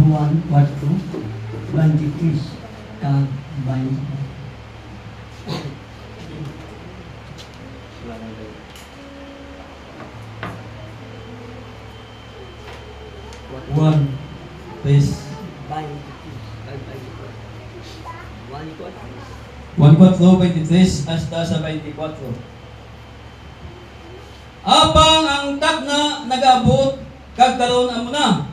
Juan 4, 23 kag 20. Juan, verse 1:23 hasta sa 24. Apang ang takna nag-abot kag karon amo na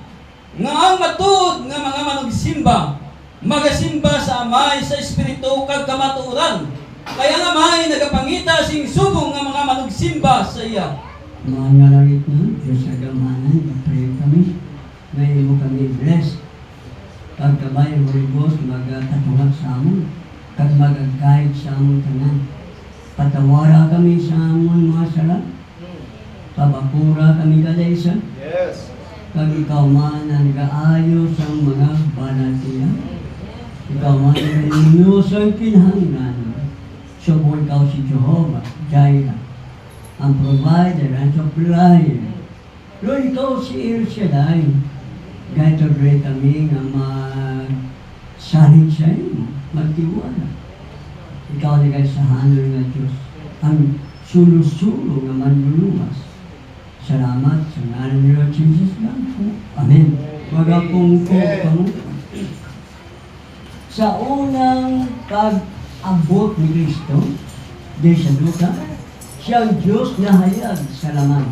nga ang matud nga mga manugsimba magasimba sa Amay sa espiritu kag kamatuoran. Kaya nga may nagapangita sing subong nga mga manugsimba sa iya. Mga langit na, Diyos agamanan, pray kami, may mo kami bless. Kag kabay mo ribos magkatulak sa amon, kag mag-guide sa amon tanan. Patawara kami sa amon mga sala. Pabakura kami kadaysa. Yes. Kag ikaw man ang nag-aayos ang mga balatiya. Ikaw man ang inyos ang kinahanglan. So kung ikaw si Jehovah, Jireh, ang provider and supplier. Lord, ikaw si El Shaddai. Ganito rin kami nga magsalit sa iyo, magtiwala. Ikaw na kayo sa hanol nga Diyos. Ang sulo-sulo nga manluluwas. Salamat sa ngalan ni Lord Jesus lang po. Amen. Wag akong kamo. Sa unang pag-abot ni Kristo, di sa duka, siyang Diyos na hayag sa laman.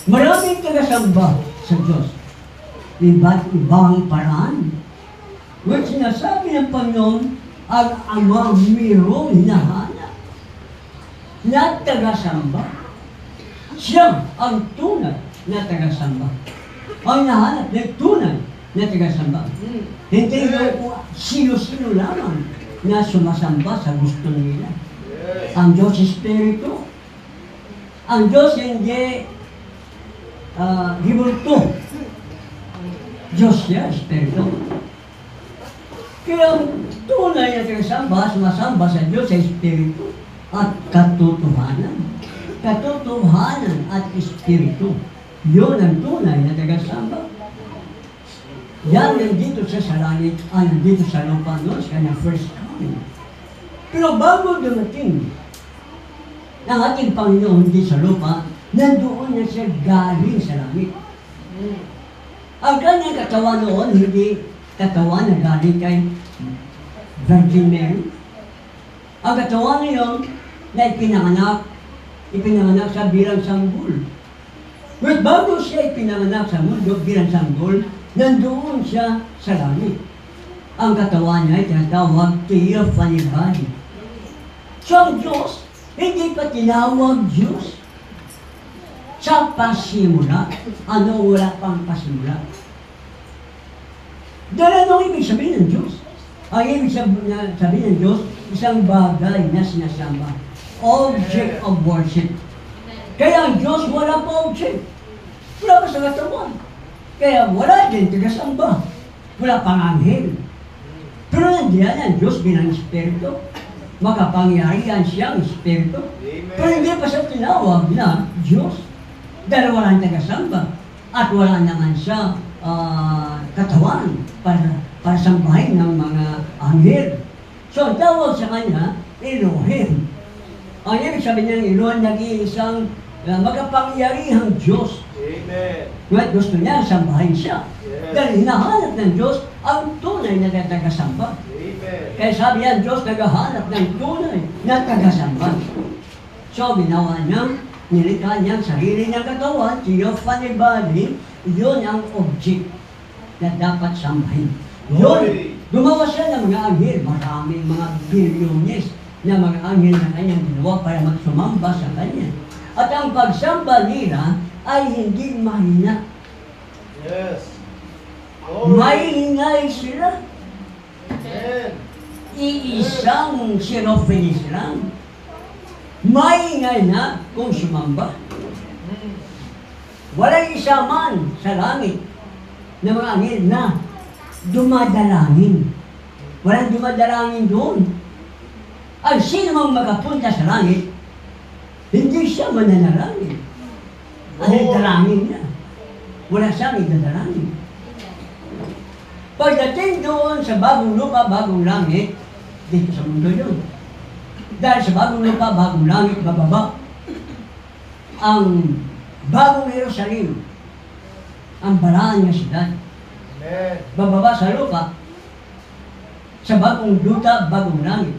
Maraming tagasamba sa Diyos. Iba't ibang paraan. Which sinasabi ng Panginoon, ang amang mayroong hinahanap na tagasamba. Siya ang tunay na tagasamba. Ang nahanap na tunay na tagasamba. Hindi ko sino-sino lamang na sumasamba sa gusto nila. Ang Diyos Espiritu. Ang Diyos hindi gibulto. Diyos siya, Espiritu. Kaya ang tunay na tagasamba, sumasamba sa Diyos sa Espiritu at katotohanan. Katotohanan at Espiritu. Yun ang tunay na tagasamba. Yan nandito sa langit, nandito sa lupa noon, sa kanyang first coming. Pero bago dumating ng ating Panginoon hindi sa lupa, nandoon na siya galing sa langit. Ang kanyang katawan noon, hindi katawan na galing kay Virgin Mary. Ang katawan niyon na ipinanganak sa bilang sanggol. But bago siya ipinanganak sa mundo bilang sanggol, nandoon siya sa langit. Ang katawan niya ay tinatawag theophany body. So ang Diyos, hindi pa tinawag Diyos sa pasimula. Ano wala pang pasimula? Dahil anong ibig sabihin ng Diyos? Ang ibig sabihin ng Diyos, isang bagay na sinasamba. Object of worship. Kaya ang Diyos wala pa object. Wala pa sa katawan. Kaya wala din tagasamba. Wala pang anghel. Pero nandiyan ang Diyos bilang Espiritu. Makapangyarihan siyang Espiritu. Pero hindi pa siya tinawag na Diyos. Dahil walang tagasamba. At wala naman siya katawan para sambahin ng mga anghel. So, tawag sa kanya, Elohim. Ang ibig sabihin ng Elohim, nag-iisang makapangyarihang Diyos. Amen. Ngayon gusto niya, sambahin siya. Yes. Dahil hinahanap ng Diyos ang tunay na tagasamba. Amen. Kaya sabi niya, Diyos naghahanap ng tunay na tagasamba. So, ginawa niya, nilikha niya ang sarili niyang katawan, theophany body, yun ang object na dapat sambahin. Yun, gumawa siya ng mga anghel, maraming mga bilyones na mga anghel na kanyang ginawa para magsumamba sa kanya. At ang pagsamba nila ay hindi mahina. Yes. Maingay sila. Amen. Iisang Seraphim lang. Maingay na kung sumamba. Walang isa man sa langit na mga anghel na dumadalangin. Walang dumadalangin doon. Ang sino mang makapunta sa langit, hindi siya mananalangin. Ang dalangin niya. Wala siyang idadalangin. Pagdating doon sa bagong lupa, bagong langit, dito sa mundo yun. Dahil sa bagong lupa, bagong langit, bababa, ang bagong Jerusalem, ang balaan niya siyudad. Amen. Bababa sa lupa, sa bagong duta, bagong langit.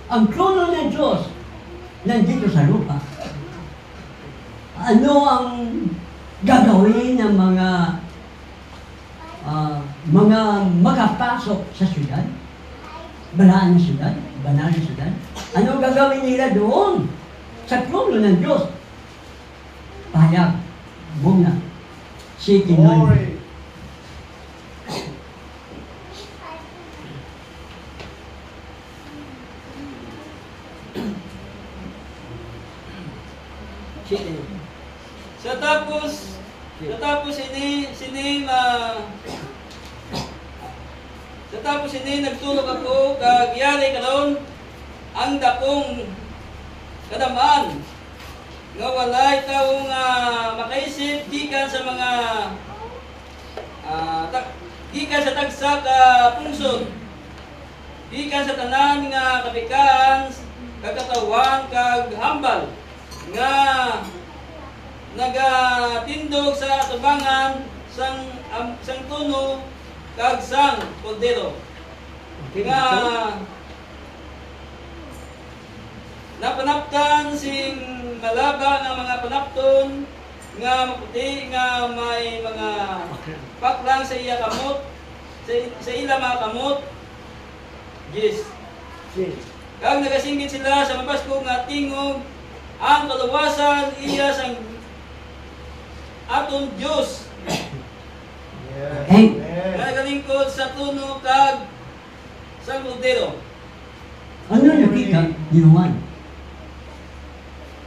Ang trono ng Diyos, nandito sa lupa. Ano ang gagawin ng mga makapasok sa siyudad? Balaan ng siyudad? Banal na siyudad? Ano ang gagawin nila doon? Sa trono ng Diyos? Pahayag, muna, si Kinoy. Glory. Si Kinoy. Sa tapos ini nagtulog ako kag yari karon ang dakong kadamaan nga walay tawo nga makaisip gikan sa mga gikan sa tagsa ka pungsod gikan sa tanan nga kapikaan kag katawan kag hambal nga nagatindog sa tubangan sang tuno kag sang kordero. Nga napanaptan sing malaba nga mga panapton nga maputi nga may mga paklang sa iya kamot sa ila mga kamot. Yes. Kag nagasinggit sila sa mabasko nga tingog ang kaluwasan iya sang aton Diyos Yes. Hey. Amen. nga nagalingkod sa tuno kag sa kordero. Ano nakita ni Juan?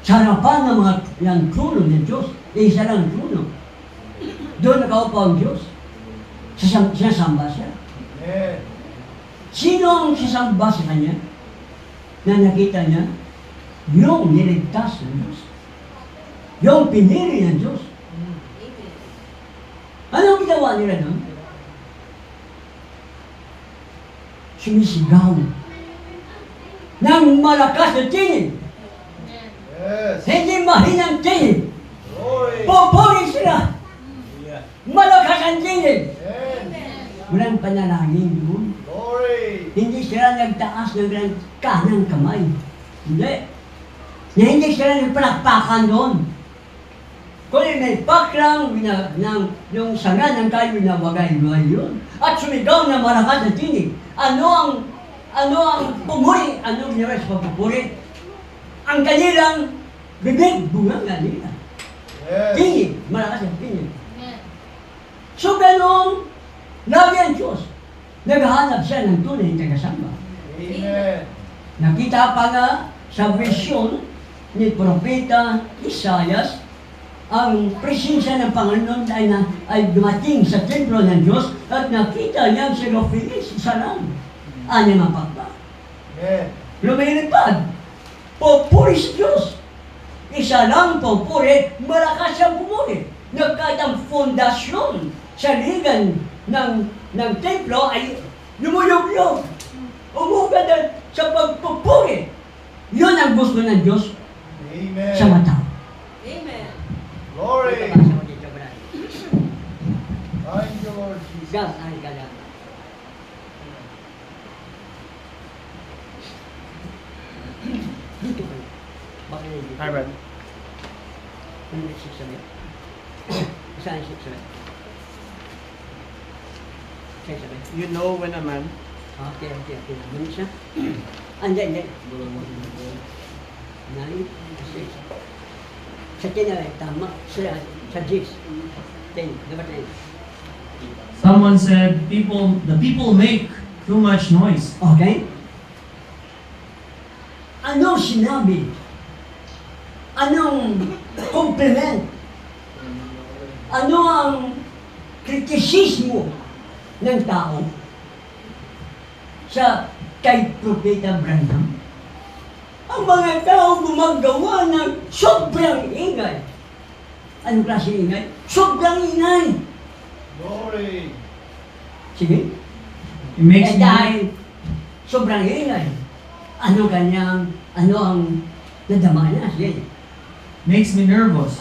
Sa harapan ng mga yung trono ng Diyos, isa lang trono. Doon nakaupo ang Diyos. Sasamba siya. Amen. Sino ang sasamba sa Kanya? Na nakita niya? Yung niligtas ng Diyos. Yung pinili ng Diyos. Anong ginawa nila doon? Sumisigaw ng malakas na tingin. Yes. Hindi mahinang tingin. Glory. Pupuri sila. Yeah. Malakas ang tingin. Amen. Walang panalangin doon. Glory. Hindi sila nagtaas ng kanang kamay. Hindi. Hindi sila nagpalakpakan doon. Kung may paklang yung sanga ng kayo na wagay-wagay yun. At sumigaw na malakas na tinig. Ano ang pumuri? Ano ginawa sa pagpupuri? Ang kanilang bibig, bunga nga nila. Yes. Tinig, malakas ang tinig. So ganun, lagi ang Diyos. Naghahanap siya ng tunay na tagasamba. Amen. Nakita pa nga sa vision ni Propeta Isaias, ang presensya ng Panginoon ay dumating sa templo ng Diyos at nakita niya si Rofilis, isa lang. Anim ang pakba. Amen. Lumilipad. Pupuri sa Diyos. Isa lang pupuri, malakas siyang pupuri. Kahit ang fondasyon sa ligan ng templo ay lumuyog-yog. Umugad sa pagpupuri. Yun ang gusto ng Diyos Amen. sa mata. Amen. Glory. Thank you, Lord Jesus. Gas ay kaya. Dito kayo. Bakit hindi dito? Hi, Brad. Ano yung 6-7? Saan yung 6-7? Saan 7? You know when a man Okay. Ganun siya? Hindi. 9, 6. Sa 10 ay tama. Sa 10. 10. Dapat 10. Someone said the people make too much noise. Okay? Anong sinabi? Anong compliment? Ano ang kritisismo ng tao sa kay Propeta Branham? Ang mga tao gumagawa ng sobrang ingay. Anong klase ingay? Sobrang ingay. Glory. Sige. It makes Eh me dahil sobrang ingay. Ano ang nadama niya? Sige. nervous.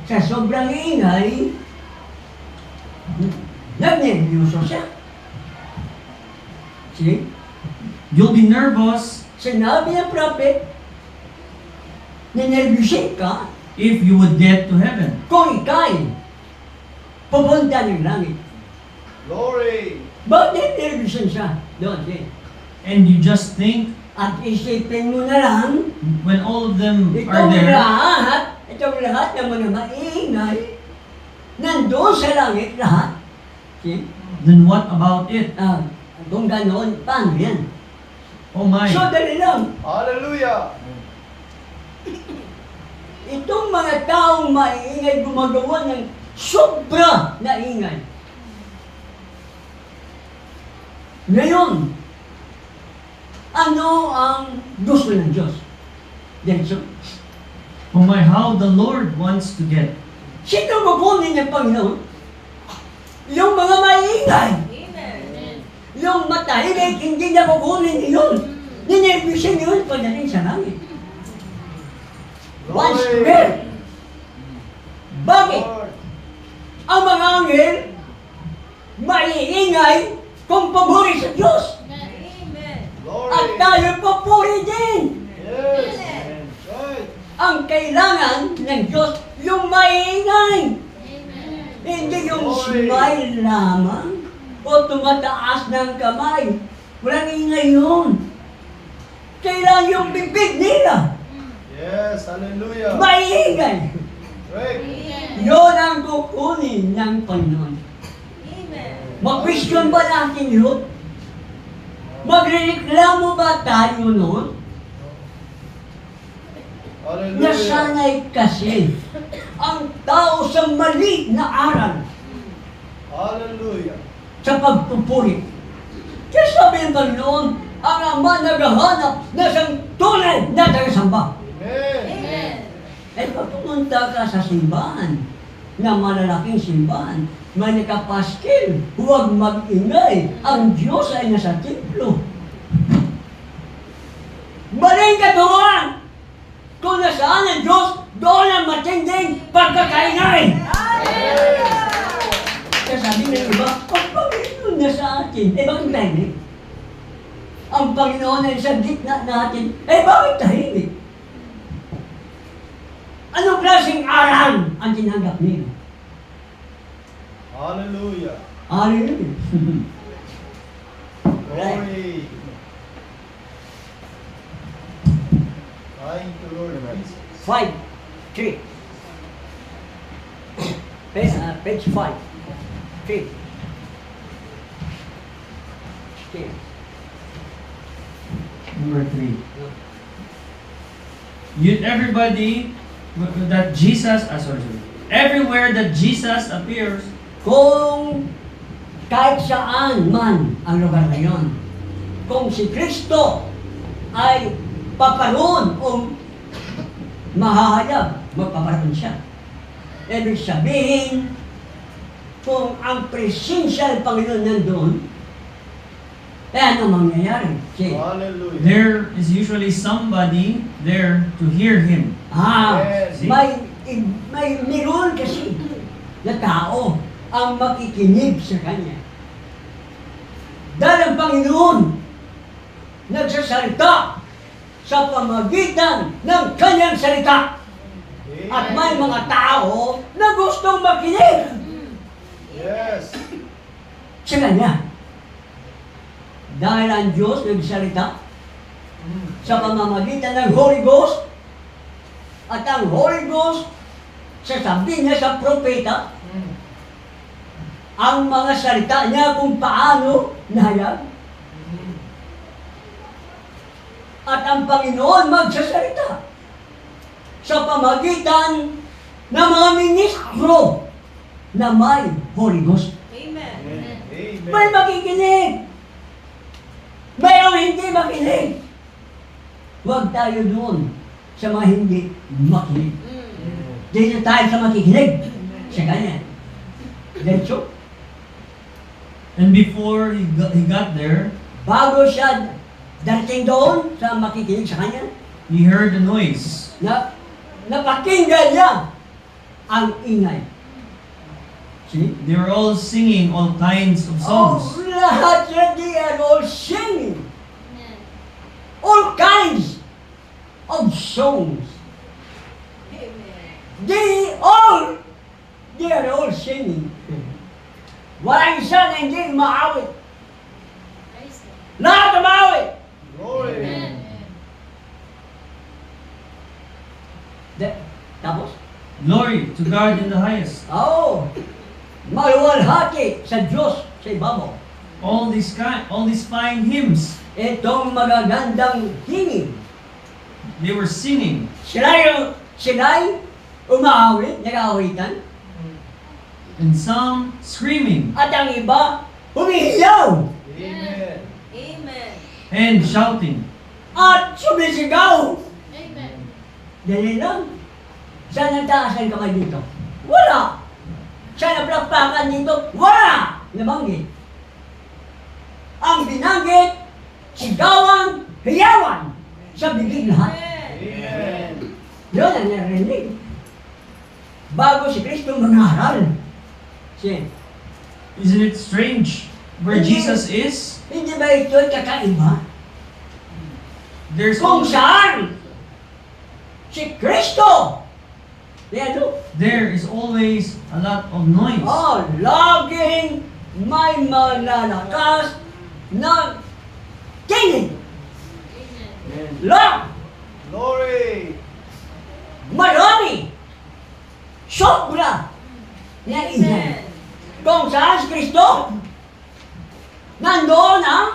Sa sobrang ingay, nagnervyuso siya. Sige. You'll be nervous Sinabi ng prophet, ninervyusin ka if you would get to heaven. kung ikay pupunta ng langit. Glory. Bakit ninervyusin siya? Doon, sige. And you just think, At isipin mo na lang, when all of them are itong there, lahat ng mga maingay, nandun sa langit lahat. See? then what about it? Kung ganoon, paano yan? Oh my. So, dali lang. Hallelujah. Itong mga taong maingay gumagawa ng sobra na ingay. Ngayon, ano ang gusto ng Diyos? Diretso. Oh my, how the Lord wants to get. Sino kukunin ng Panginoon? Yung mga maingay. Yung matahimik, hindi niya kukunin yun. Ninervyusin yun pagdating sa langit. One Glory. spirit. Bakit? Lord. Ang mga anghel, maiingay kung paburi sa Diyos. Glory. At tayo papuri din. Yes. Right. Ang kailangan ng Diyos, yung maiingay. Hindi yung Glory. smile lamang o tumataas ng kamay. Walang ingay yun. Kailangan yung bibig nila. Yes. Hallelujah. Maiingay. Right. Yun ang kukunin ng Panginoon. Mag-question ba natin yun? Magrereklamo ba tayo noon? Hallelujah. Nasanay kasi ang tao sa mali na aral Hallelujah. sa pagpupuri. Kaya sabi ng Panginoon, ang Ama naghahanap na siyang tunay na tagasamba. Amen. Eh pag pumunta ka sa simbahan, na malalaking simbahan, may nakapaskil, huwag mag-ingay, ang Diyos ay nasa templo. Maling katuruan! Kung nasaan ang Diyos, doon ang matinding pagkakaingay! Kaya sabi ng iba, ang Panginoon na sa atin, eh bakit tahimik? Ang Panginoon ay sa gitna natin, eh bakit tahimik? Anong klaseng aral ang tinanggap niyo? Hallelujah. Hallelujah. Glory. Thank you, Lord Jesus. 5, 3. Page 5. 3. Okay. Number 3. Everybody that Jesus, everywhere that Jesus appears, Kung kahit saan man ang lugar na yun, kung si Kristo ay paparoon o mahahayag, magpaparoon siya. Ibig sabihin, kung ang presensya ng Panginoon nandun, eh ano mangyayari? See? Hallelujah. there is usually somebody there to hear him. Yes. May meron kasi na tao ang makikinig sa Kanya. Dahil ang Panginoon nagsasalita sa pamagitan ng Kanyang salita. At may mga tao na gustong makinig Yes. sa Kanya. Dahil ang Diyos nagsalita sa pamamagitan ng Holy Ghost at ang Holy Ghost sasabihin niya sa propeta ang mga salita niya kung paano nahayag. At ang Panginoon magsasalita sa pamagitan ng mga ministro na may Holy Ghost. Amen. May makikinig. Mayroong hindi makinig. Huwag tayo doon sa mga hindi makinig. Dito tayo sa makikinig sa Kanya. Diretso. And before he got there, bago siya darating doon sa makikinig sa kanya, he heard a noise. napakinggan niya ang ingay. See? They were all singing all kinds of Oh, songs. lahat yan, they are all singing. All kinds of songs. They are all singing. Walang isa na hindi maawit. Lahat maawit. Glory. Tapos, Glory to God in the highest. maluwalhati sa Diyos sa ibabaw. All these fine hymns, Itong magagandang hingin. they were singing. Sila'y umaawit, nag-aawitan. And some screaming At ang iba, humihiyaw. Amen. and shouting. At sumisigaw. Amen. Dali lang. Saan nagtaas ang kamay dito? Wala. Saan naplakpakan dito? Wala. Nabanggit. Ang binanggit, sigawan, hiyawan. Sa bibig lahat. Amen. Yun ang narinig. Bago si Kristo mangaral. Siya. Isn't it strange? Where Hindi. Jesus is, Hindi ba ito'y kakaiba? there's Kung always, saan si Kristo. there is always a lot of noise. Laging may malalakas na tingin. Amen. Lang, Glory. marami, sobra na ingay. Kung saan si Kristo, nandoon ang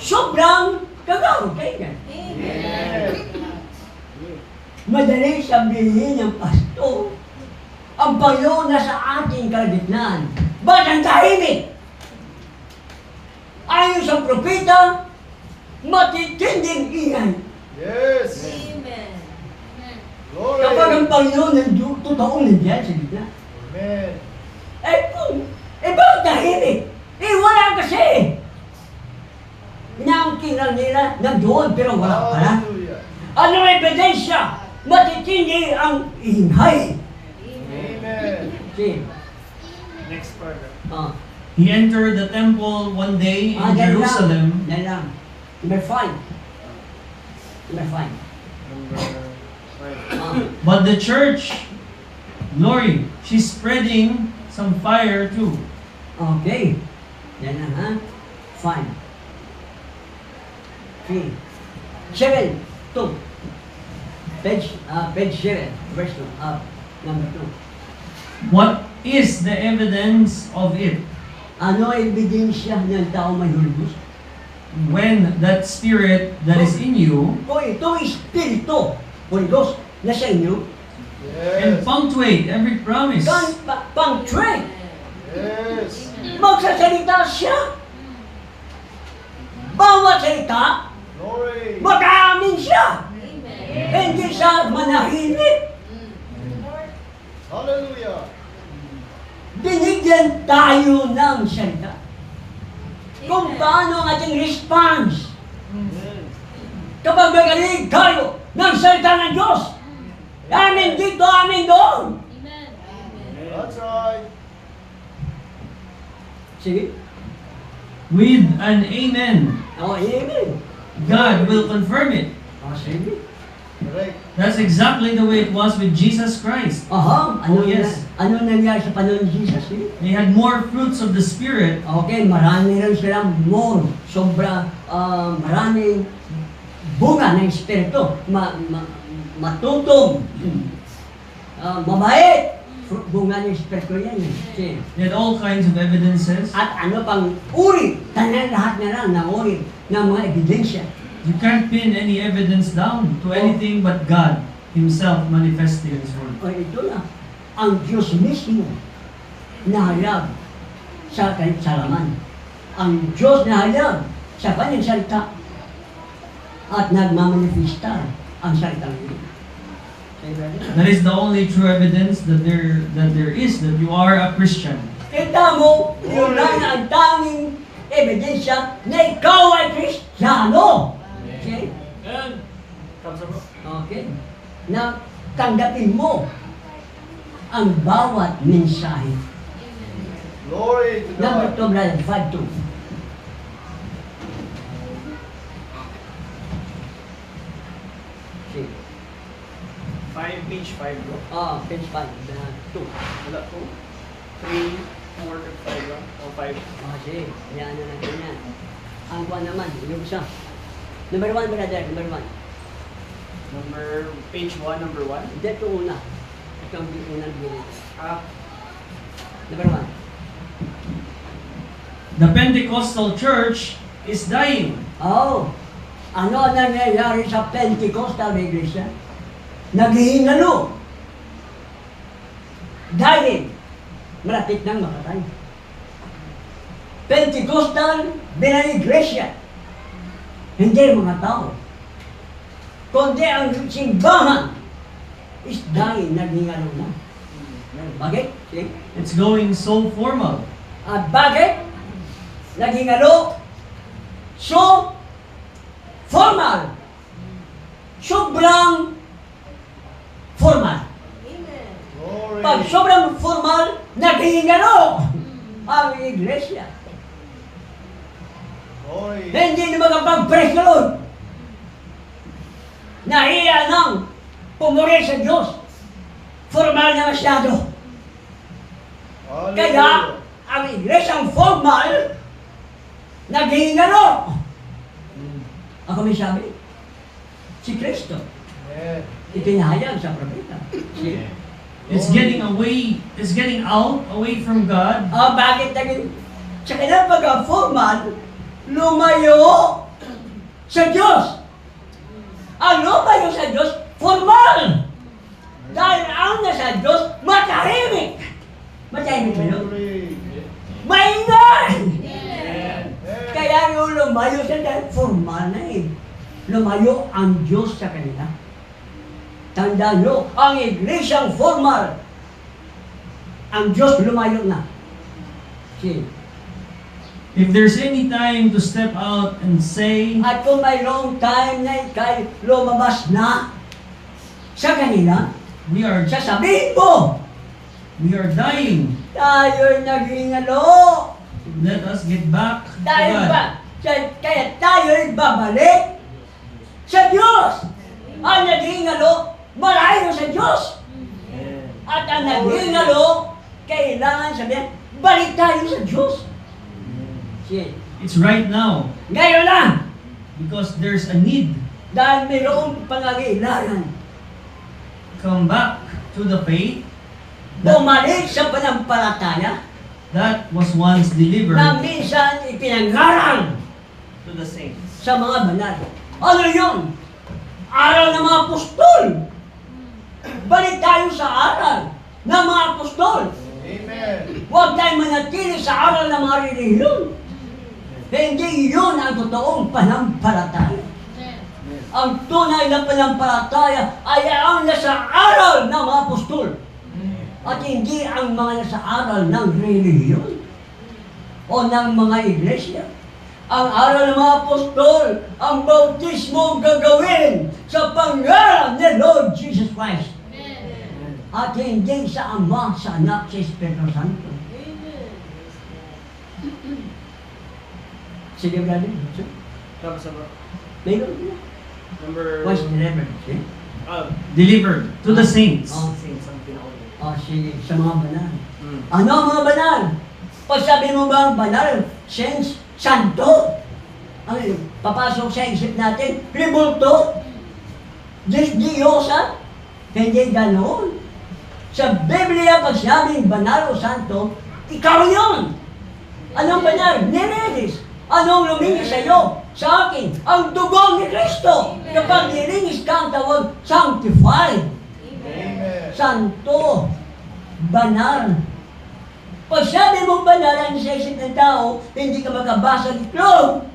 sobrang kagawad kayo. Amen. Madali sabihin ng pastor, ang Panginoon na sa ating kalagitnaan. Ba't ang tahimik? Ayon sa propeta, matitinding ingay. Yes. Amen. Glory. Kapag ang Panginoon totoong nandiyan sa gitna. Amen. Bakit tahimik? Wala kasi. Inaangkiran nila nandoon pero wala pala. Hallelujah. Ano ang ebidensya? Matitindi ang ingay. Amen. See? Next paragraph. He entered the temple one day in Jerusalem. Yan lang. Number 5. Number 5. Number 5. But the church, glory, she's spreading some fire too. Okay. Yan lang, ha? 5. 3. 7. 2. Page 7. Verse 2. Number 2. What is the evidence of it? Ano ang ebidensya ng tao may Holy Ghost? When that spirit that is in you Kung ito Espiritu, Holy Ghost, na sa inyo, and Yes. punctuate every promise. kan pang-train, Yes. magsasalita siya. Bawat salita, Glory. mag-aamin siya. Amen. Hindi siya manahimik. Hallelujah. Binigyan tayo ng salita. Kung paano ang ating response kapag magaling tayo ng salita ng Diyos. Amin dito, amin doon. Amen. That's right. Sige. With an amen, Amen. God will confirm it. Sige. Correct. That's exactly the way it was with Jesus Christ. Aha. Oh, yes. Ano nangyari sa panahon ni Jesus? Sige. They had more fruits of the Spirit, Okay, marami rin silang more. Maraming bunga ng Espiritu. Matutong. Mabait. Bunga ng Espiritu yan. Sige. they had all kinds of evidences. At ano pang uri, tanan lahat na lang ng uri ng mga ebidensya. You can't pin any evidence down to anything but God Himself manifesting His Word. O ito na, ang Diyos mismo nahayag sa salaman. Ang Diyos nahayag sa kanyang salita at nagmamanifesta ang salita ng Diyos. Okay, brother? That is the only true evidence that there is that you are a Christian. Kita mo, yun lang ang tanging ebidensya na ikaw ay Kristiyano. Okay? Amen. Okay? Na tanggapin mo ang bawat mensahe. Glory to Number God. 2, brother, 5-2. Okay. Page 5 bro. Page 5, 2. Wala po. 3, 4, 5 ba? O 5. Sige, hayaan na natin yan. Ang kuha naman, yung isa. Number 1, brother, number 1. Page 1, number 1. Hindi, ito una. Ito ang unang bilid. Ah, Number 1. The Pentecostal church is dying. Oh, ano ang nangyayari sa Pentecostal Iglesia? Naghihingalo. Dahil malapit nang makatay. Pentecostal bilang Iglesia. Hindi mga tao. Kundi ang simbahan is dahil naghihingalo na. Bakit? See? It's going so formal. At bakit? Naghingalo. So, formal. Sobrang formal. Glory. Pag sobrang formal, naghihingalo ang iglesia. Glory. Hindi na makapag-praise the Lord. Nahiya nang pumuri sa Diyos. Formal na masyado. Hallelujah. Kaya, ang iglesyang formal, naghihingalo. Ako may sabi, si Kristo, Amen. itinahayag sa propeta. Si, It's getting out away from God. bakit naging, sa kanyang pagka-formal, lumayo sa Diyos. Ang lumayo sa Diyos, formal. Dahil ang nasa Diyos, matahimik. Matahimik ba yun? Glory. Maingay! Amen. Kaya yung lumayo sa dahil formal na eh. Lumayo ang Diyos sa kanila. Tandaan nyo, ang iglesyang formal, ang Diyos lumayo na. See? If there's any time to step out and say, At kung mayroong time na ikay lumabas na sa kanila, we are sasabihin mo, dying, tayo'y naghingalo. let us get back to Dahil God. ba? Kaya tayo'y babalik sa Diyos. Ang naghingalo, malayo sa Diyos. At ang naghingalo, kailangan sabihin, balik tayo sa Diyos. Sige. It's right now Ngayon na, because there's a need. dahil mayroong pangangailangan, Come back to the faith bumalik sa panampalataya that was once delivered na minsan ipinangarang to the saints. sa mga banal. Ano yun? Aral ng mga apostol. Balik tayo sa aral ng mga apostol. Amen. Huwag tayo manatili sa aral ng mga relihiyon. Hindi yun ang totoong panampalataya. Ang tunay na panampalataya ay ang nasa aral ng mga apostol. At hindi ang mga nasa aral ng relihiyon o ng mga iglesia. Ang aral ng mga apostol, ang bautismo gagawin sa pangalan ni Lord Jesus Christ. At hindi sa Ama, sa Anak, sa Espiritu Santo. Sige, brother. tapos sa Mayroon na. number... Was delivered. See? Delivered to the saints. Oh, Saints ang pinakauli. sige, sa mga banal. Mm. Ano ang mga banal? Pag sabi mo ba ang banal, sense, santo, ang papasok sa isip natin, ribulto, Diyosa, hindi ganoon. Sa Biblia, pag sabing banal o santo, ikaw yun. Anong banal? Nilinis. Anong luminis sa iyo? Sa akin, ang dugo ni Kristo. Kapag nilinis ka, ang tawag, sanctified. Amen. Santo, banal. Pag sabi mo banal ang sa isip ng tao, hindi ka makabasa ng itlog.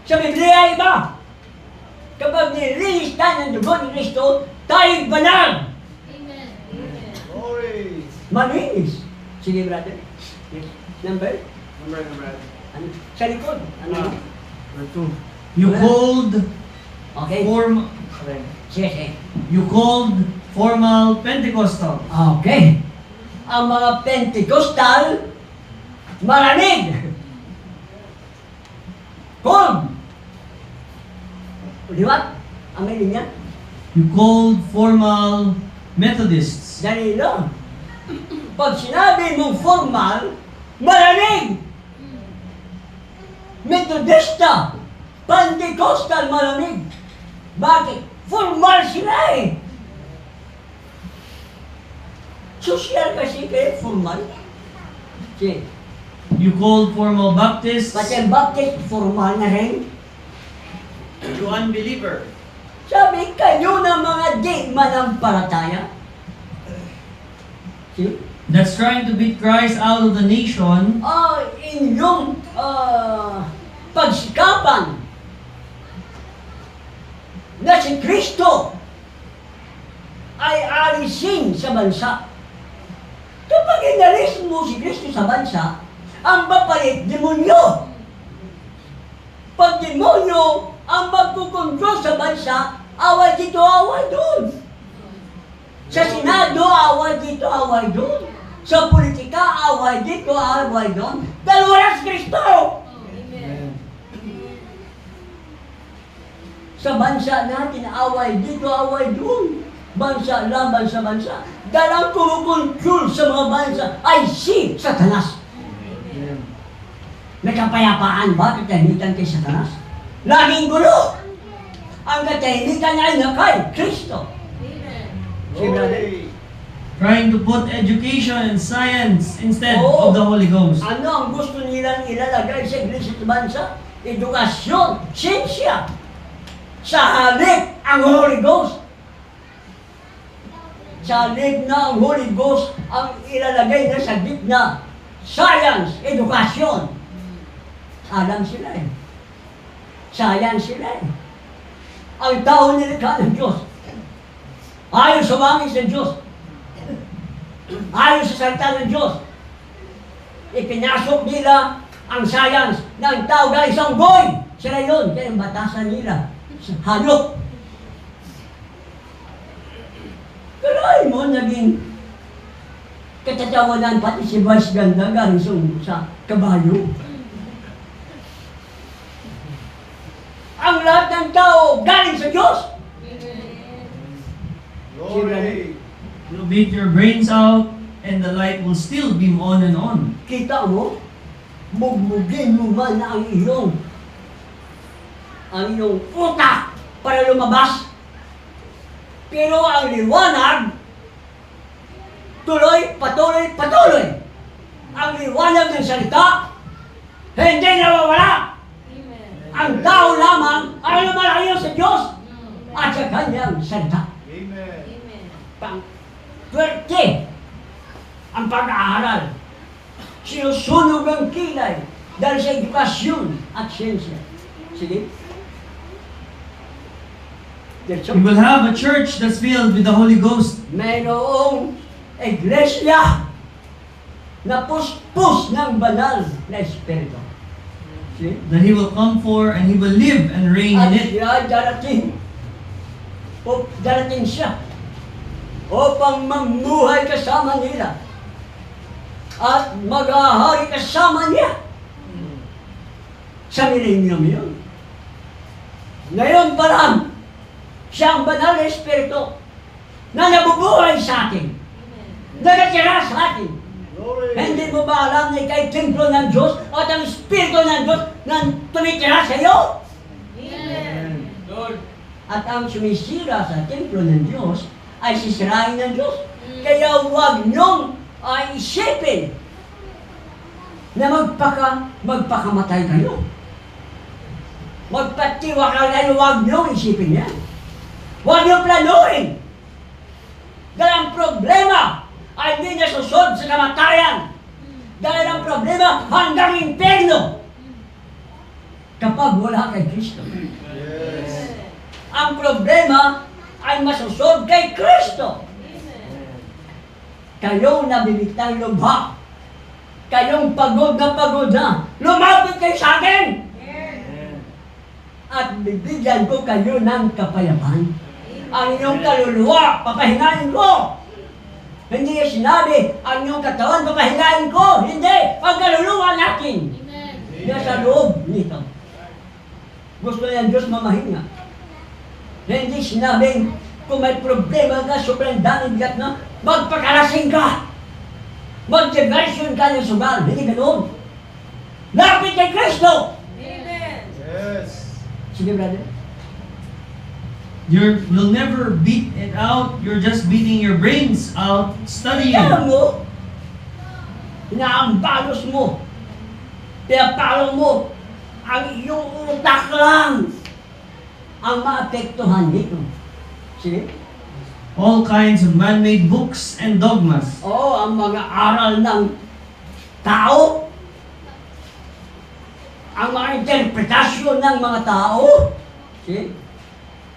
Sa Biblia, iba. Kapag nilinis tayo ng dugo ni Kristo, tayo'y banal. Glory. Malinis. Sige, brother. Yes. Number? Ano? Sa likod. Ano? You called Okay. Sige, sige. you called formal Pentecostal. Okay. Ang mga Pentecostal, maraming. Kung. Di ba? Ang may linya? You called formal Methodists. Dali lang. Pag sinabi mong formal, maraming. Metodista, Pentecostal, maraming. Bakit? Formal sila eh. Social kasi kayo, formal. Sige. You called formal Baptists. Pati ang Baptist, formal na rin. You unbeliever. Sabi kayo ng mga di manampalataya. See? That's trying to beat Christ out of the nation. Inyong pagsikapan na si Kristo ay alisin sa bansa. Kapag inalis mo si Kristo sa bansa, ang papalit, demonyo. Pag demonyo ang magkukontrol sa bansa, away dito, away doon. Sa Senado, away dito, away doon. Sa politika, away dito, away doon. Dahil wala si Kristo. Amen. Sa bansa natin, away dito, away doon. Bansa laban sa bansa. Dahil ang kumukontrol sa mga bansa ay si Satanas. May kapayapaan ba katahimikan kay Satanas? Laging gulo. Ang katahimikan ay na kay Kristo. Amen. Si brother. Trying to put education and science instead Oo. of the Holy Ghost. Ano ang gusto nilang ilalagay sa iglesia at bansa? Edukasyon, siyensya. Sa halip ang Holy Ghost. Sa halip na ang Holy Ghost ang ilalagay na sa gitna. Science, edukasyon. Alam sila eh. Science sila eh. Ang tao nilikha ng Diyos. Ayaw sumangin sa Diyos. Ayaw sa salita ng Diyos. Ipinasok nila ang science na ang tao na isang boy. Sila yun. Kaya ang batasan nila. Halok. Kalay mo naging katatawanan pati si Vice Ganda galing sa kabayo. Ang lahat ng tao galing sa Diyos. Glory. You beat your brains out and the light will still beam on and on. Kita mo, mugmugin mo man na ang iyong utak para lumabas. Pero ang liwanag, patuloy. Ang liwanag ng salita, hindi nawawala. Amen. Ang tao lamang ay lumalayo sa Diyos at sa kanyang salita. Amen. Amen. Pwerte ang pag-aaral. Sinusunog ang kilay dahil sa edukasyon at siyensya. Sige. Diretso. We will have a church that's filled with the Holy Ghost. Mayroong iglesia na puspos ng banal na Espiritu. See? That He will come for and He will live and reign At in it. siya darating siya upang mamuhay kasama nila at mag-ahari kasama niya sa millennium yun. Ngayon pa lang, siya ang banal na Espiritu na nabubuhay sa atin, nakatira sa atin. Glory. Hindi mo ba alam na ikay templo ng Diyos at ang Espiritu ng Diyos na tumitira sa iyo? Amen. Lord. At ang sumisira sa templo ng Diyos ay sisirain ng Diyos. Kaya huwag niyong isipin na magpakamatay kayo. Magpatiwakal kayo, huwag niyong isipin yan. Huwag niyong planuhin. Dahil ang problema ay hindi na susod sa kamatayan. Dahil ang problema hanggang impyerno. Kapag wala kay Kristo. Yes. Ang problema ay masusod kay Kristo. Amen. Kayong nabibigtang lubha kayong pagod na, lumapit kayo sa akin! At bibigyan ko kayo ng kapayapaan. Ang inyong kaluluwa, papahingain ko! Hindi niya sinabi, ang inyong katawan, papahingain ko! Hindi! Ang kaluluwa natin! Amen. Nasa loob nito. Gusto niya Diyos mamahinga. Hindi sinabing, kung may problema ka, sobrang daming bigat na, magpakalasing ka! Mag-diversion ka ng sugal. Hindi ganoon. Lapit kay Kristo! Amen. Yes. Sige, brother. You'll never beat it out. You're just beating your brains out studying. Alam mo, inaambalos mo, pinapalo mo, ang iyong utak lang ang maapektuhan dito. Sige? All kinds of man-made books and dogmas. Oo, ang mga aral ng tao, ang mga interpretasyon ng mga tao. Sige?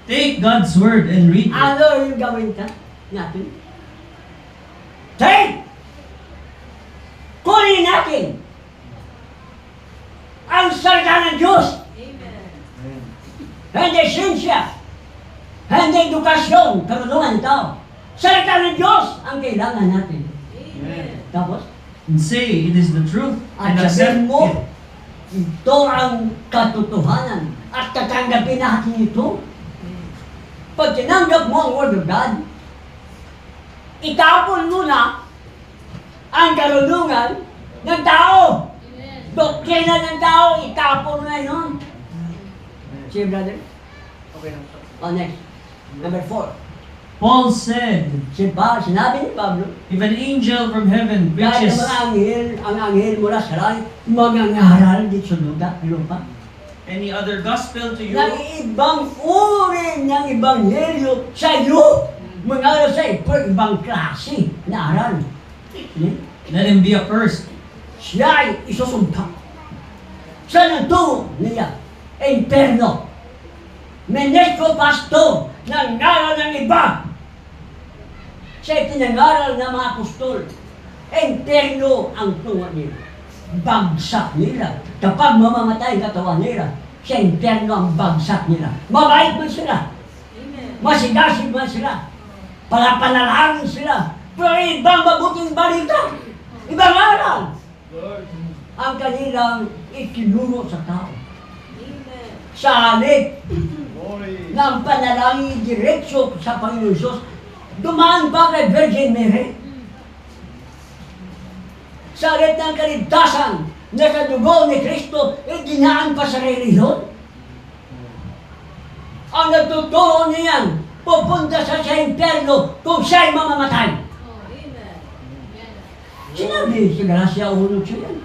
Take God's word and read it. Ano yung gawin ka natin? Take! Kunin natin ang salita ng Diyos. Amen. Hindi siyensya. Hindi edukasyon. Karunungan tao. Salita ng Diyos ang kailangan natin. Amen. Tapos, And say it is the truth. at And accept sabihin mo, it. ito ang katotohanan. At tatanggapin natin ito. Pag tinanggap mo ang Word of God, itapon mo na ang karunungan ng tao. Amen. Doktrina ng tao, itapon mo na yun. See, brother? Okay na. Oh, next. Number 4. Paul said, Sinabi ni Pablo, if an angel from heaven kahit preaches ang anghel mula sa langit, mangangaral dito sa lupa. any other gospel to you, Ng ibang uri ng ebanghelyo sa iyo, mangaral sa ibang klase na aral. let him be accursed. Siya ay isusumpa. Sa nagtungo niya, imperno. Menesko pasto ng ngaral ng iba. Siya pinangaral ng mga apostol. Imperno ang tungo nila. Bagsak nila. Kapag mamamatay ang katawan nila, sa imperno ang bagsak nila. Mabait man sila. Amen. Masigasig man sila. Palapanalangin sila. Pero ibang mabuting balita. Ibang aral. Lord. Ang kanilang itinuro sa tao. Amen. Sa halip Glory. ng panalangin diretsyo sa Panginoon Diyos, dumaan pa kay Virgin Mary. Sa halip ng kaligtasan na sa dugo ni Kristo, dinaan pa sa reliyon. Ang nagtuturo niyan, pupunta sa impyerno kung siya'y mamamatay. Oh, amen. Sinabi sa Galacia 1 yan.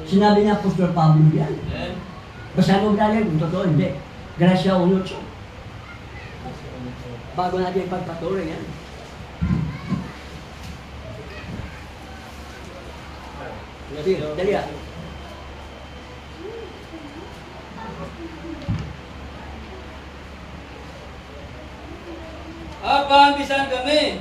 Sinabi ni Apostol Pablo yan. Basta mo brother kung totoo, hindi. Galacia 1. Bago natin ipagpatuloy yan. Sige, dali ah. Apan bisan kami.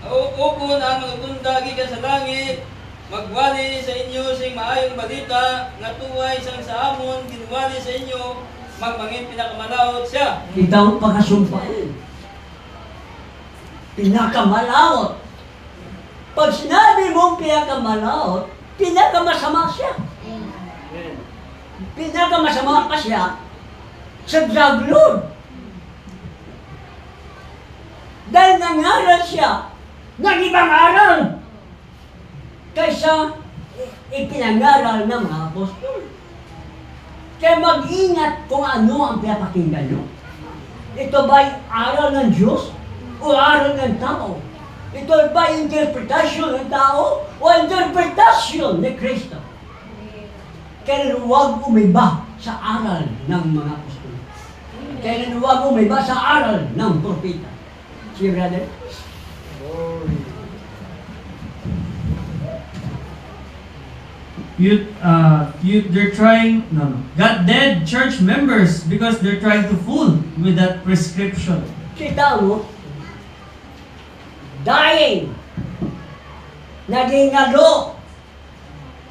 Upo na mga tunda gikan sa langit, magwali sa inyo sing maayong balita nga tuway sang sa amon ginwali sa inyo, magmangin pinakamalawot siya. Kita mo pagkasumpain. Pinakamalawot. Pag sinabi mong pinakamalawot, pinakamasama siya. Pinakamasama pa siya sa drug lord. Dahil nangaral siya ng ibang aral kaysa ipinangaral ng mga apostol. Kaya mag-ingat kung ano ang pinapakinggan nyo. Ito ba'y aral ng Diyos o aral ng tao? Ito ba'y interpretasyon ng tao o interpretasyon ni Kristo? Kaya huwag umiba sa aral ng mga apostol. Kaya huwag umiba sa aral ng propeta. See, brother? Glory. They're trying, got dead church members because they're trying to fool with that prescription. Kita mo, dying, naging ngalo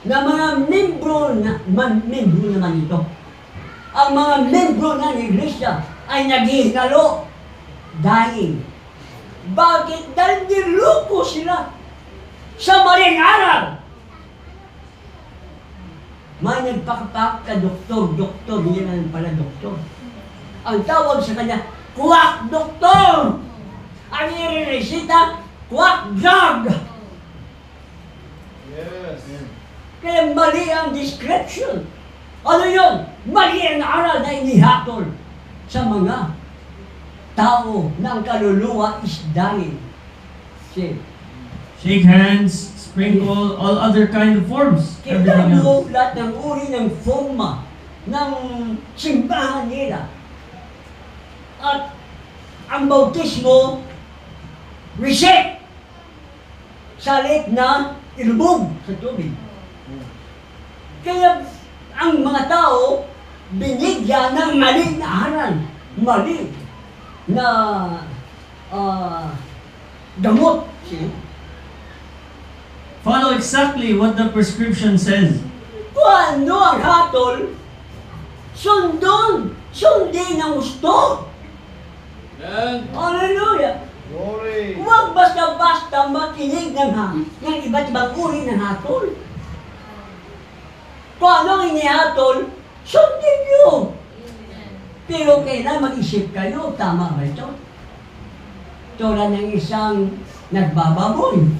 na mga membro naman ito. Ang mga membro ng iglesia ay naghihingalo dahil. Bakit? Dahil niloko sila sa maling aral. May nagpakapak ka doktor, hindi naman pala doktor. Ang tawag sa kanya, quack doktor! Ang iriresita, quack drug! Yes. Kaya mali ang description. Ano yun? Mali ang aral na inihatol sa mga tao na ang kaluluwa is dying. See, Shake hands, sprinkle, all other kind of forms. kita Everything mo else. lahat ng uri ng forma ng simbahan nila. At ang bautismo, reset! Salit na ilubog sa tubig. Kaya ang mga tao binigyan ng mali na aral, mali na gamot. See? Follow exactly what the prescription says. Kung ano ang hatol, sundin ang gusto. Amen. Hallelujah! Glory. Huwag basta-basta makinig ng iba't ibang uri ng hatol. Kung anong inihatol, sundin nyo. Pero kailan mag-isip kayo, tama ba ito? Tulad ng isang nagbababoy.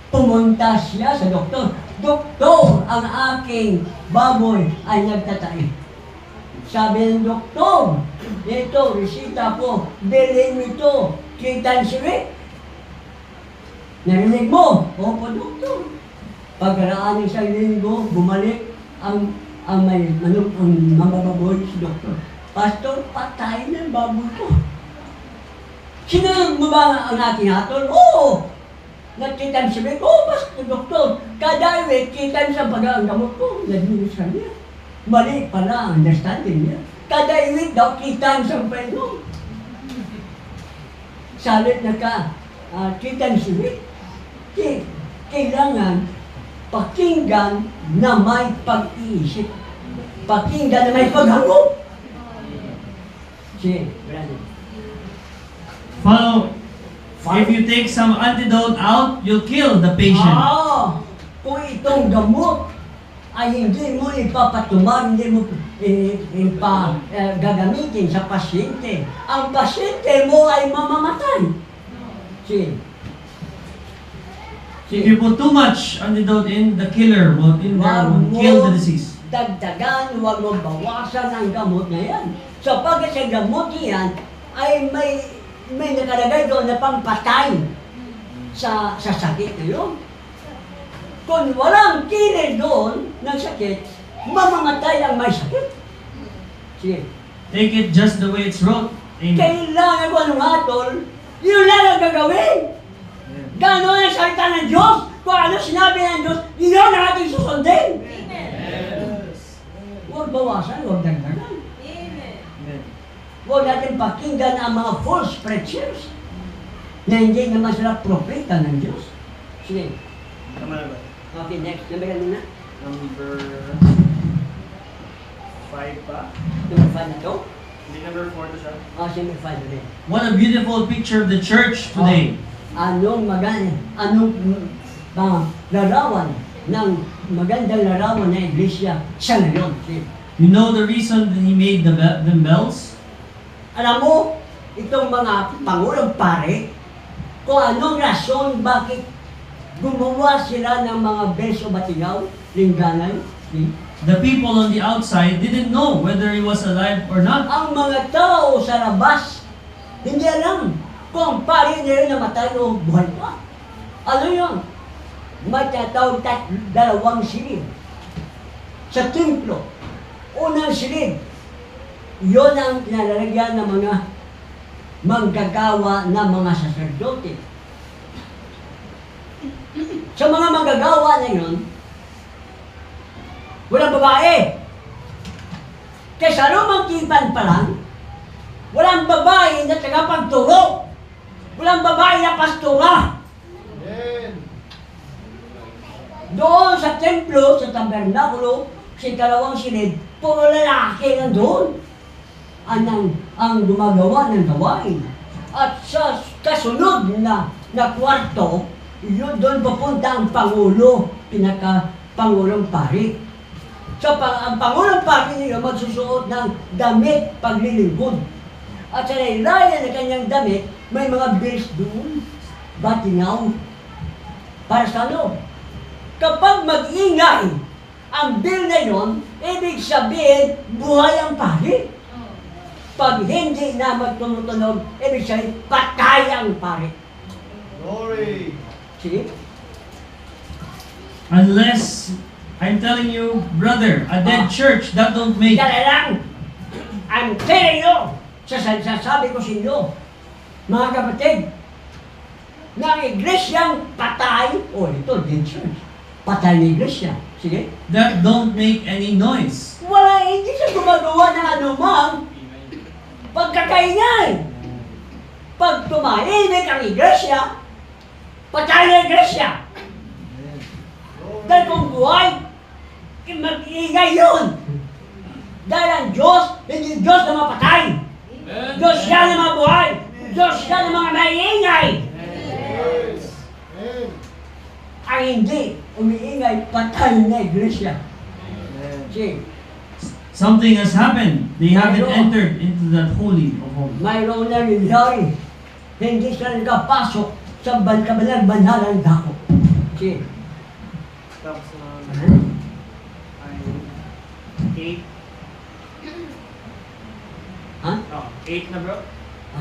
Pumunta siya sa doktor. Doktor, ang aking baboy ay nagtatay. Sabi ng doktor, ito, resita ko, bilhin mo ito, 3 times a week. Narinig mo? Opo, doktor. Pagkaraan ng isang linggo, bumalik ang mambababoy si doktor. Pastor, patay ng baboy ko. Sinunod mo ba ang aking hatol? Oo! Nag-3 times a week? Oo, pastor, doktor. Kada week, 3 times ang pag-aangamot ko. Nag-minister niya. Mali pala ang understanding niya. Kada week daw, 3 times ang pwede. Salit na ka, 3 times a week. Kailangan pakinggan na may pag-iisip. Pakinggan na may paghango. Sige, brother. Follow. If you take some antidote out, you'll kill the patient. Kung itong gamot ay hindi mo ipapatuman, hindi mo gagamitin sa pasyente, ang pasyente mo ay mamamatay. Sige. If you put too much antidote in, the killer will kill the disease. Dagdagan, huwag mo bawasan ang gamot na yan. Sapagkat sa gamot yan ay may nakalagay doon na pampatay sa sakit na yun. Kung walang killer doon ng sakit, mamamatay ang may sakit. Sige. Take it just the way it's wrote. Amen. Kailangan ko anong hatol, yun lang ang gagawin. Gano'n ang salita ng Diyos. Kung ano sinabi ng Diyos, yun ang ating susundin. Huwag bawasan, huwag dagdagan. Huwag natin pakinggan ang mga false preachers na hindi naman sila propeta ng Diyos. Sige. Tama na ba? Okay, next. Nabayan mo na. Number 5 pa? Number 5 na to. Hindi number 4 to siya. Number 5 ulit. What a beautiful picture of the church today. Anong larawan ng magandang larawan na iglesia sa ngayon. Sige. You know the reason that he made the bells? Alam mo, itong mga Pangulong Pare, kung anong rason bakit gumawa sila ng mga bells o batigaw, lingganay. See? The people on the outside didn't know whether he was alive or not. Ang mga tao sa labas, hindi alam kung pare nila namatay o buhay pa. Ano yun? May tatawag dalawang silid. Sa templo, unang silid, yun ang nilalagyan ng mga manggagawa na mga saserdote. Sa mga manggagawa na yun, walang babae. Kaya sa lumang tipan pa lang, walang babae na tagapagturo. Walang babae na pastora. Amen. Doon sa templo, sa tabernakulo, sa ikalawang silid, puro lalaki nandun. Ang gumagawa ng gawain. At sa kasunod na kwarto, yun doon pupunta ang Pangulo, pinaka-Pangulong Pari. So, ang Pangulong Pari nila magsusuot ng damit paglilingkod. At sa laylayan ng kanyang damit, may mga bills doon, batinaw. Para sa ano? Kapag mag-ingay ang bill na yun, ibig sabihin, buhay ang pari. Pag hindi na magtumutunog, ibig sabihin, patay ang pari. Glory. Sige? Unless, I'm telling you, brother, a dead church, that don't make. Kaya lang, I'm telling you, sasabi ko sa inyo, mga kapatid, na ang iglesyang patay, ito, dead church, patay na iglesia. Sige? That don't make any noise. Wala, hindi siya gumagawa ng anumang pagkakaingay. Pag tumahimik ang iglesia, patay na iglesia. Dahil kung buhay, mag-iingay yun. Dahil ang Diyos, hindi Diyos na mapatay. Diyos siya na mabuhay. Diyos siya na mga maiingay. Ang hindi umiingay, patay na iglesia. See, Something has happened. They haven't Mayroon. entered into that holy of holies. mayroon na nangyari. Hindi sila nakapasok sa kabalang-banhalang dako. See, Tapos ay 8. ha? Oh, 8 na bro?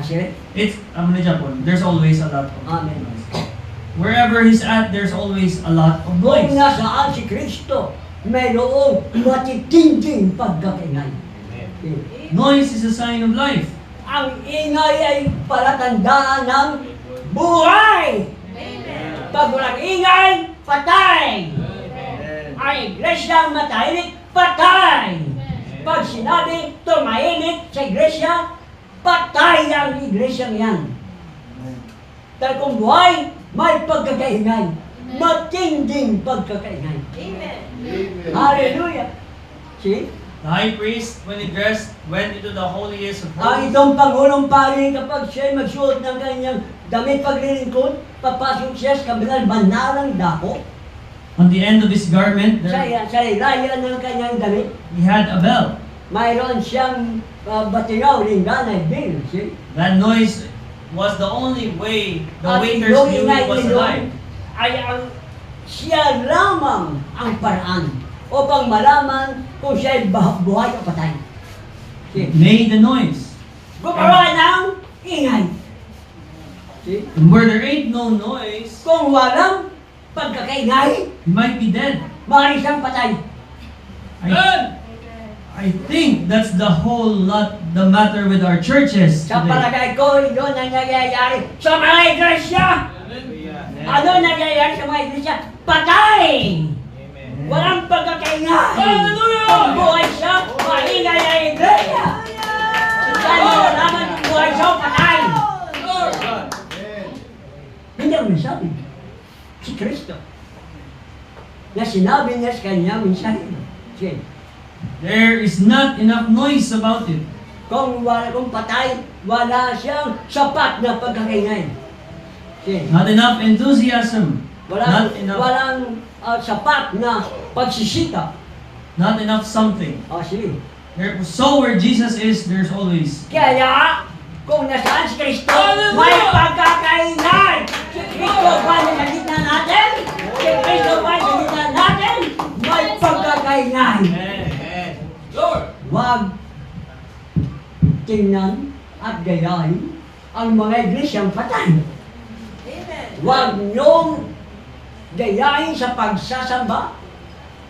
Sige? It's, I'm gonna jump on. There's always a lot of Amen. noise. Wherever he's at, there's always a lot of Kung noise. nasaan si Kristo, mayroong matitinding pagkakaingay. See, Noise is a sign of life. ang ingay ay palatandaan ng buhay. Pag walang ingay, patay. Ang iglesia matahimik, patay. Pag sinabi tumahimik sa iglesia, patay ang iglesia yan. Dahil kung buhay, may pagkakaingay. Matinding pagkakaingay. Amen. Amen. Hallelujah. See? The high priest, when he dressed, went into the holiest of Ang holies. itong Pangulong Pari, kapag siya magsuot ng kanyang damit paglilingkod, papasok siya sa kabilang banalang dako. On the end of his garment, Sa there, ilayan ng kanyang damit, he had a bell. mayroon siyang batingaw, lingganay, bill. See? That noise was the only way the At waiters yung knew ingay he was nito alive. ay siya lamang ang paraan upang malaman kung siya ay buhay o patay. It See? made the noise. Gumawa ng ingay. See? And where there ain't no noise, Kung walang pagkakaingay, he might be dead. maaaring siyang patay. I think that's the whole lot the matter with our churches Sa today. palagay ko, yun ang nangyayari sa mga iglesia. Ano nangyayari sa mga iglesia? Patay! Walang pagkakaingay. Hallelujah! Kung buhay siya, maingay ang iglesia. Dahil nalaman kung buhay siya, patay. Hindi ako nasabi. Si Kristo. Na sinabi niya sa kanya minsan. Sige. There is not enough noise about it. Kung patay, wala siyang sapat na pagkakaingay. Sige. Not enough enthusiasm. Not enough. Walang sapat na pagsisikap. Not enough something. Sige. So where Jesus is, there's always. Kaya, kung nasaan si Kristo, Hallelujah! may pagkakaingay. Si Kristo ba sa gitna natin? Si Kristo ba sa gitna natin? May pagkakaingay. Lord. Huwag tingnan at gayahin ang mga iglesyang patay. Amen. Huwag niyong gayahin sa pagsasamba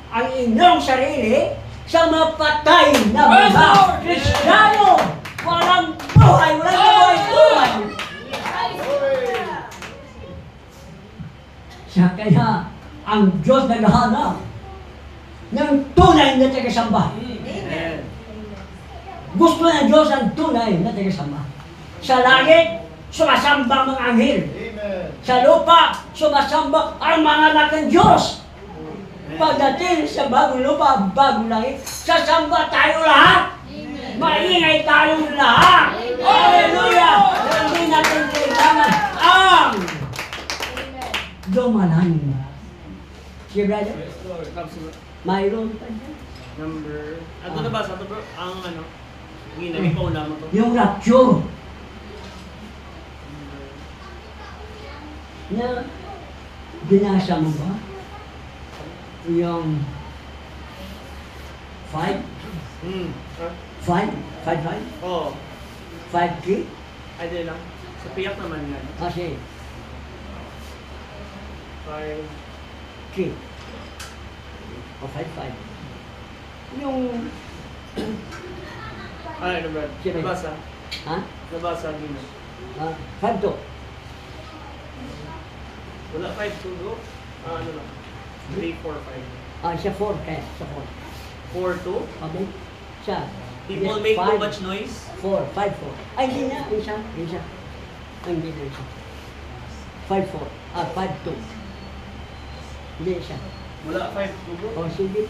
ang inyong sarili sa mapatay na Praise the mga Lord! Kristiyano. Walang buhay, walang buhay. Siya kaya ang Diyos naghahanap ng tunay na tagasamba. Amen. Gusto ng Diyos ang tunay na tagasamba. Sa langit, sumasamba ang mga anghel. Amen. Sa lupa, sumasamba ang mga anak ng Diyos. Pagdating sa bagong lupa, bagong langit, sasamba tayo lahat. Maingay tayong lahat. Hallelujah! Hindi natin kailangan ang dumalangin. Si brother, Yes, Lord. Tapos, mayroon pa dyan. number... Ano na ba? Sa ito bro? Ang ano? Ginamit ko na mo to. Yung rapture na binasa mo ba? Yung 5? Hmm. 5? 5? Oo. 5K? Ay, di lang. Sa piyak naman nga. Kasi 5. K. O 5. Yung, Ay, ano bro? Sige. Nabasa. ha? Nabasa gina. 5 to. Wala 5 to go. Ano lang. 3, 4, 5. Siya 4 kaya, sa 4 to? 4. Okay? Siya. People make too much noise. 4, 5, 4. Ay, hindi na. Isa. Hindi na isa. 5, 4. 5, 2. Hindi siya. Wala 5 to go. O, sige.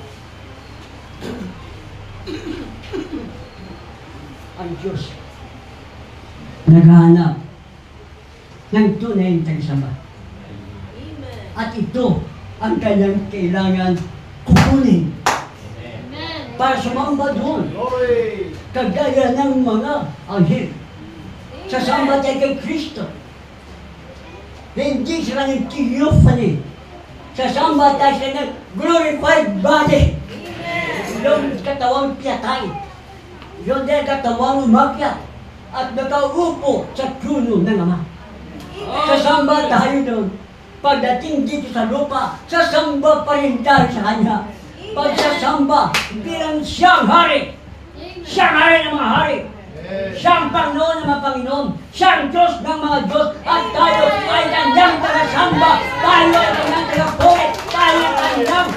Ang Diyos naghahanap ng tunay na tagsamba. Amen. At ito ang kanyang kailangan kukunin para sumamba doon. Glory. Kagaya ng mga anghel. Sasamba tayo kay Kristo. Hindi sa kanyang theophany. Sasamba tayo sa kanyang glorified body. Yung katawang piyatay. Yung din katawang umakyat. At nakaupo sa trono ng Ama. Sasamba tayo doon. Pagdating dito sa lupa, sasamba pa rin tayo sa Kanya. Pagsasamba bilang siyang hari. Siyang hari ng mga hari. Siyang Panginoon ng mga Panginoon. Siyang Diyos ng mga Diyos. At tayo ay kanyang tagasamba. Tayo ay kanyang tagapulit. Tayo ay kanyang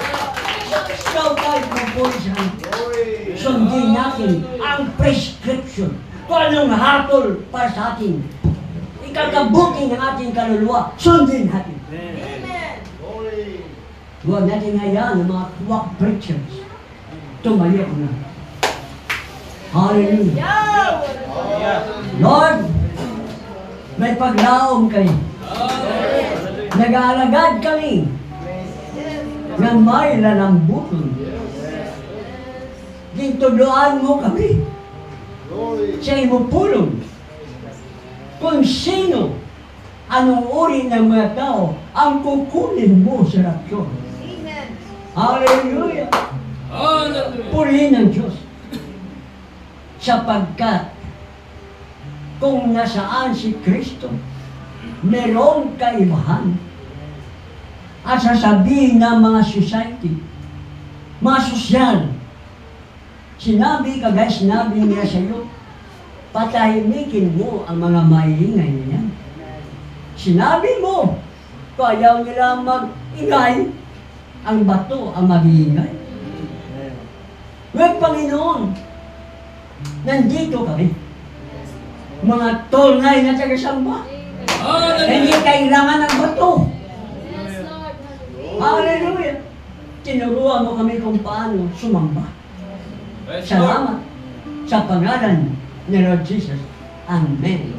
ikaw tayo pupuli sa Kanya. Glory. Sundin natin ang prescription. Kung anong hatol para sa atin. Ikakabuti ng ating kaluluwa. Sundin natin. Amen. Glory. Huwag natin hayaan ng mga quack preachers. Tumayo na. Hallelujah. Yahweh. Lord, may paglaom kayo. Nag-aalagad kami na may lalambuton. Gintuduan mo kami Glory. sa iyong pulong. Kung sino, anong uri ng mga tao ang kukunin mo sa rapsyon. Amen. Hallelujah! Purihin ng Diyos. Sapagkat kung nasaan si Kristo, merong kaibahan. At sasabihin ng mga society, mga sosyal, kagaya sinabi niya sa iyo, patahimikin mo ang mga maingay niya. Sinabi mo, kung ayaw nila mag-ingay, ang bato ang mag-iingay. Ngayon, Panginoon, nandito kami. Mga tolnay na tagasamba. Hindi kailangan ng bato. Hallelujah! Tinuruan mo kami kung paano sumamba. Salamat sa pangalan ni Lord Jesus. Amen.